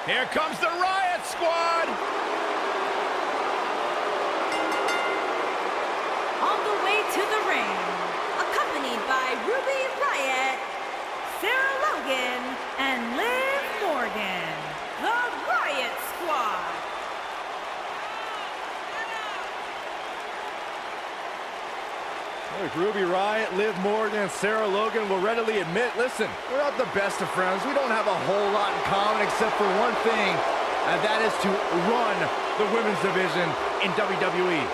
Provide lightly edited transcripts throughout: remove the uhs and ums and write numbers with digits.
Here comes the Riott Squad. On the way to the ring, accompanied by Riott, Sarah Logan, and Liv Morgan, the Riott Squad. Look, Ruby Riott, Liv Morgan, and Sarah Logan will readily admit, listen, we're not the best of friends. We don't have a whole lot in common except for one thing, and that is to run the women's division in WWE.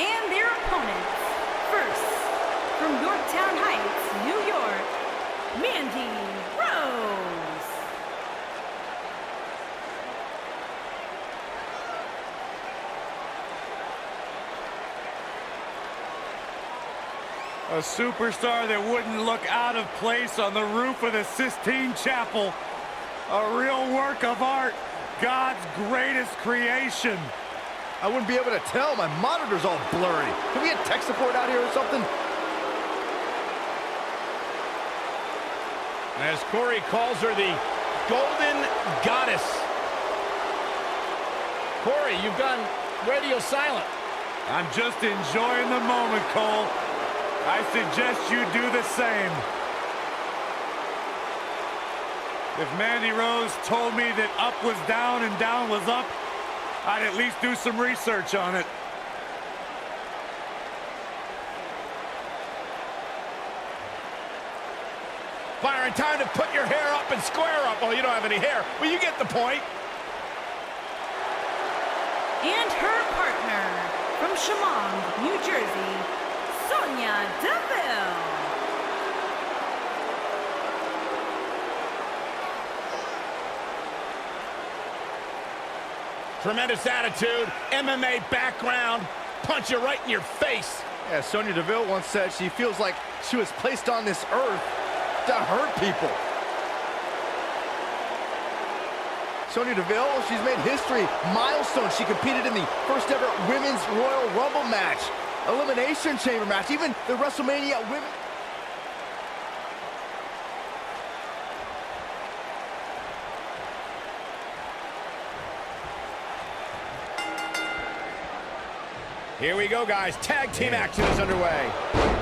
And their opponents, first, from Yorktown Heights, New York, Mandy Rose. A superstar that wouldn't look out of place on the roof of the Sistine Chapel. A real work of art, God's greatest creation. I wouldn't be able to tell. My monitor's all blurry. Can we get tech support out here or something? As Corey calls her the Golden Goddess. Corey, you've gone radio silent. I'm just enjoying the moment, Cole. I suggest you do the same. If Mandy Rose told me that up was down and down was up, I'd at least do some research on it. Byron, time to put your hair up and square up. Well, you don't have any hair. Well, you get the point. And her partner, from Chemung, New Jersey, Sonya Deville. Tremendous attitude, MMA background, punch you right in your face. Yeah, Sonya Deville once said she feels like she was placed on this earth to hurt people. Sonya Deville, she's made history, milestone. She competed in the first ever Women's Royal Rumble match, Elimination Chamber match, even the WrestleMania Women. Here we go, guys. Tag team action is underway.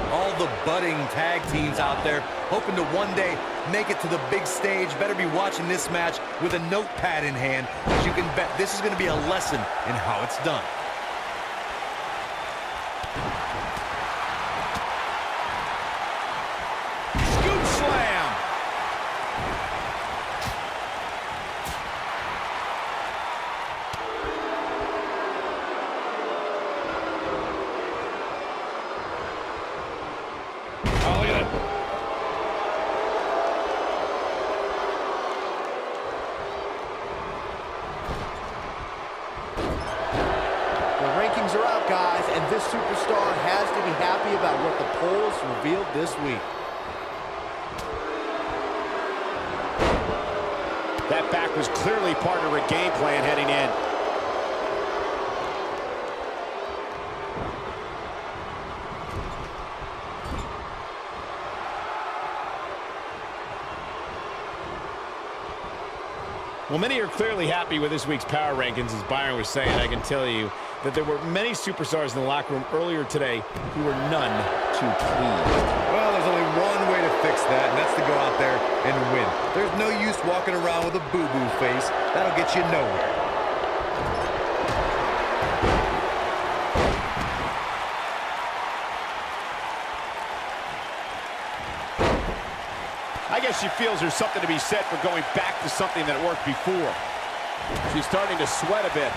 All the budding tag teams out there hoping to one day make it to the big stage. Better be watching this match with a notepad in hand, because you can bet this is going to be a lesson in how it's done. Scoop slam. Oh, look at that. The rankings are out, guys, and this superstar has to be happy about what the polls revealed this week. That back was clearly part of her game plan heading in. Well, many are clearly happy with this week's power rankings, as Byron was saying. I can tell you that there were many superstars in the locker room earlier today who were none too pleased. Well, there's only one way to fix that, and that's to go out there and win. There's no use walking around with a boo-boo face. That'll get you nowhere. I guess she feels there's something to be said for going back to something that worked before. She's starting to sweat a bit.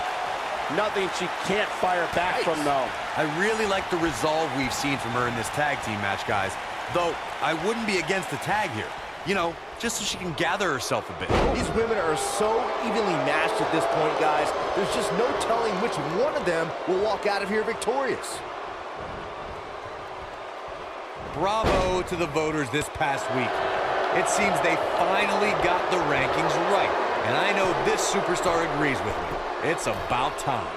Nothing she can't fire back from, though. I really like the resolve we've seen from her in this tag team match, guys. Though, I wouldn't be against the tag here. You know, just so she can gather herself a bit. These women are so evenly matched at this point, guys. There's just no telling which one of them will walk out of here victorious. Bravo to the voters this past week. It seems they finally got the rankings right. And I know this superstar agrees with me. It's about time.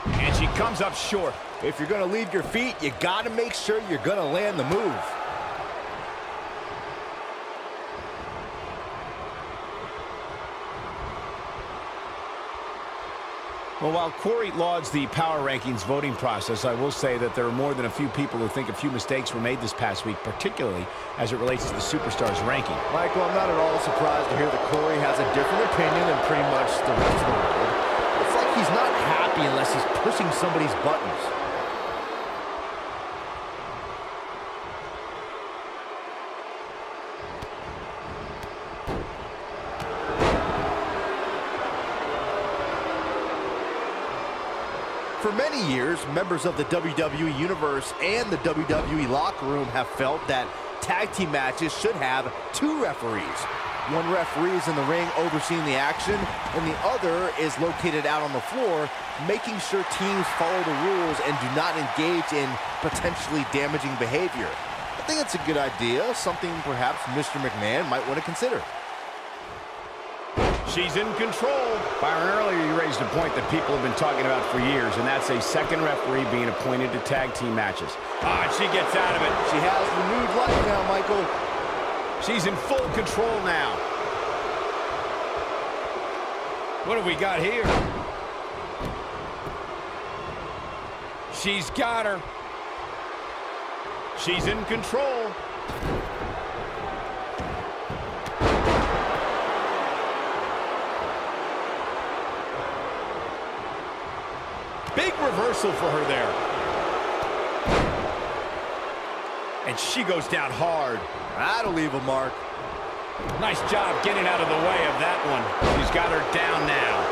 And she comes up short. If you're going to leave your feet, you got to make sure you're going to land the move. Well, while Corey lauds the power rankings voting process, I will say that there are more than a few people who think a few mistakes were made this past week, particularly as it relates to the Superstars ranking. Michael, I'm not at all surprised to hear that Corey has a different opinion than pretty much the rest of the world. It's like he's not happy unless he's pushing somebody's buttons. For many years, members of the WWE Universe and the WWE locker room have felt that tag team matches should have two referees. One referee is in the ring overseeing the action, and the other is located out on the floor, making sure teams follow the rules and do not engage in potentially damaging behavior. I think it's a good idea, something perhaps Mr. McMahon might want to consider. She's in control. Byron, earlier you raised a point that people have been talking about for years, and that's a second referee being appointed to tag team matches. And she gets out of it. She has renewed life now, Michael. She's in full control now. What do we got here? She's got her. She's in control. Big reversal for her there. And she goes down hard. That'll leave a mark. Nice job getting out of the way of that one. She's got her down now.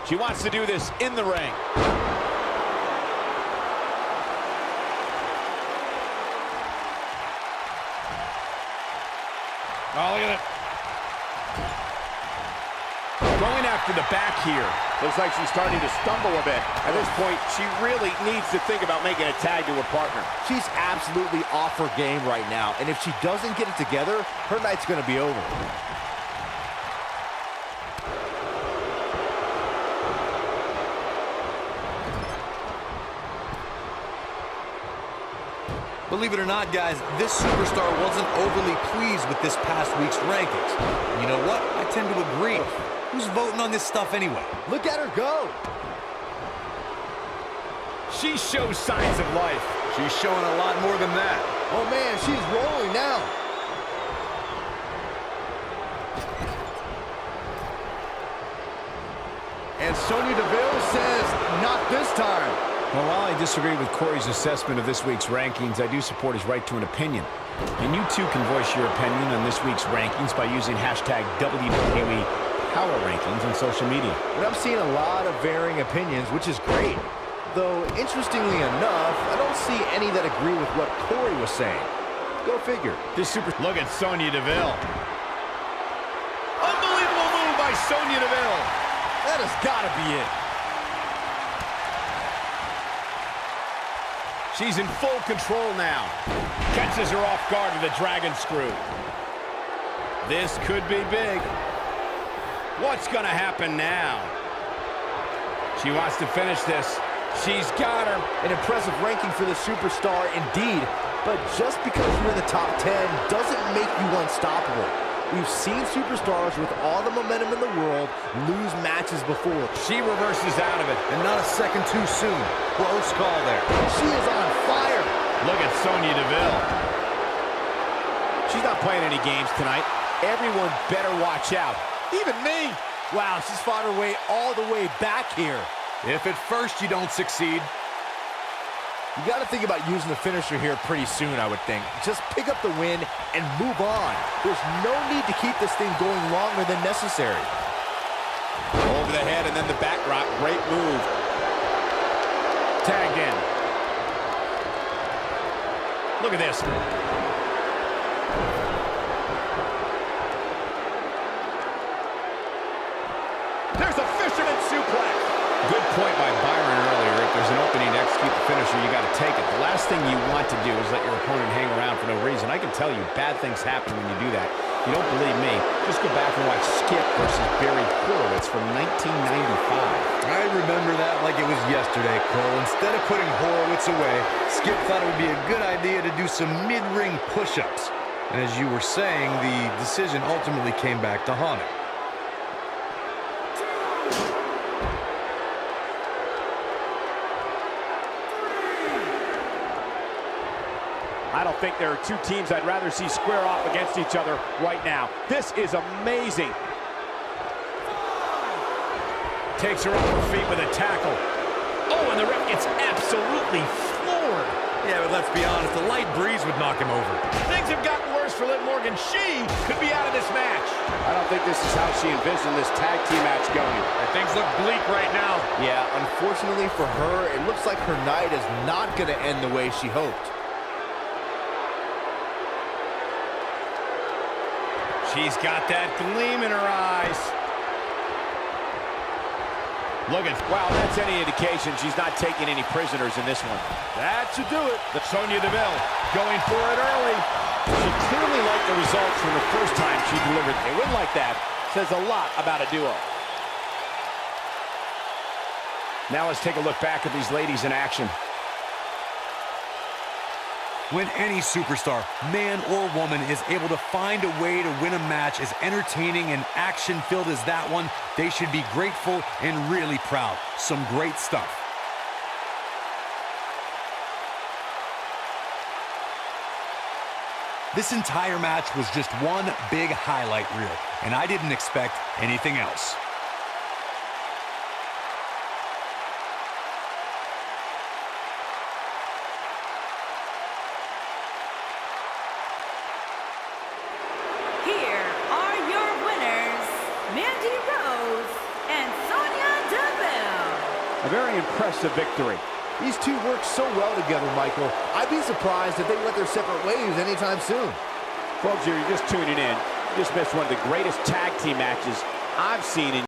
She wants to do this in the ring. Oh, look at it. Going after the back here. Looks like she's starting to stumble a bit. At this point, she really needs to think about making a tag to her partner. She's absolutely off her game right now, and if she doesn't get it together, her night's going to be over. Believe it or not, guys, this superstar wasn't overly pleased with this past week's rankings. And you know what? I tend to agree. Who's voting on this stuff anyway? Look at her go. She shows signs of life. She's showing a lot more than that. Oh, man, she's rolling now. And Sonya Deville says, not this time. Well, while I disagree with Corey's assessment of this week's rankings, I do support his right to an opinion. And you too can voice your opinion on this week's rankings by using hashtag WWE Power Rankings on social media. And I'm seeing a lot of varying opinions, which is great. Though, interestingly enough, I don't see any that agree with what Corey was saying. Go figure. Look at Sonya Deville. Unbelievable move by Sonya Deville. That has got to be it. She's in full control now. Catches her off guard with a dragon screw. This could be big. What's going to happen now? She wants to finish this. She's got her. An impressive ranking for the superstar indeed, but just because you're in the top 10 doesn't make you unstoppable. We've seen superstars with all the momentum in the world lose matches before. She reverses out of it. And not a second too soon. Close call there. She is on fire. Look at Sonya Deville. She's not playing any games tonight. Everyone better watch out. Even me. Wow, she's fought her way all the way back here. If at first you don't succeed, you got to think about using the finisher here pretty soon, I would think. Just pick up the win and move on. There's no need to keep this thing going longer than necessary. Over the head and then the back rock. Great move. Tagged in. Look at this. There's a fisherman suplex. Good point by Byron earlier. If there's take it. The last thing you want to do is let your opponent hang around for no reason. I can tell you, bad things happen when you do that. If you don't believe me, just go back and watch Skip versus Barry Horowitz from 1995. I remember that like it was yesterday, Cole. Instead of putting Horowitz away, Skip thought it would be a good idea to do some mid-ring push-ups. And as you were saying, the decision ultimately came back to haunt him. I don't think there are two teams I'd rather see square off against each other right now. This is amazing. Takes her off her feet with a tackle. Oh, and the ref gets absolutely floored. Yeah, but let's be honest, the light breeze would knock him over. Things have gotten worse for Liv Morgan. She could be out of this match. I don't think this is how she envisioned this tag team match going. Things look bleak right now. Yeah, unfortunately for her, it looks like her night is not going to end the way she hoped. She's got that gleam in her eyes. Look at, Wow, that's any indication she's not taking any prisoners in this one. that should do it. The Sonya Deville going for it early. She clearly liked the results from the first time she delivered. A win like that says a lot about a duo. Now let's take a look back at these ladies in action. When any superstar, man or woman, is able to find a way to win a match as entertaining and action-filled as that one, they should be grateful and really proud. Some great stuff. This entire match was just one big highlight reel, and I didn't expect anything else. Here are your winners, Mandy and Sonya Deville. A very impressive victory. These two work so well together, Michael. I'd be surprised if they went their separate ways anytime soon. Folks, you're just tuning in. You just missed one of the greatest tag team matches I've seen in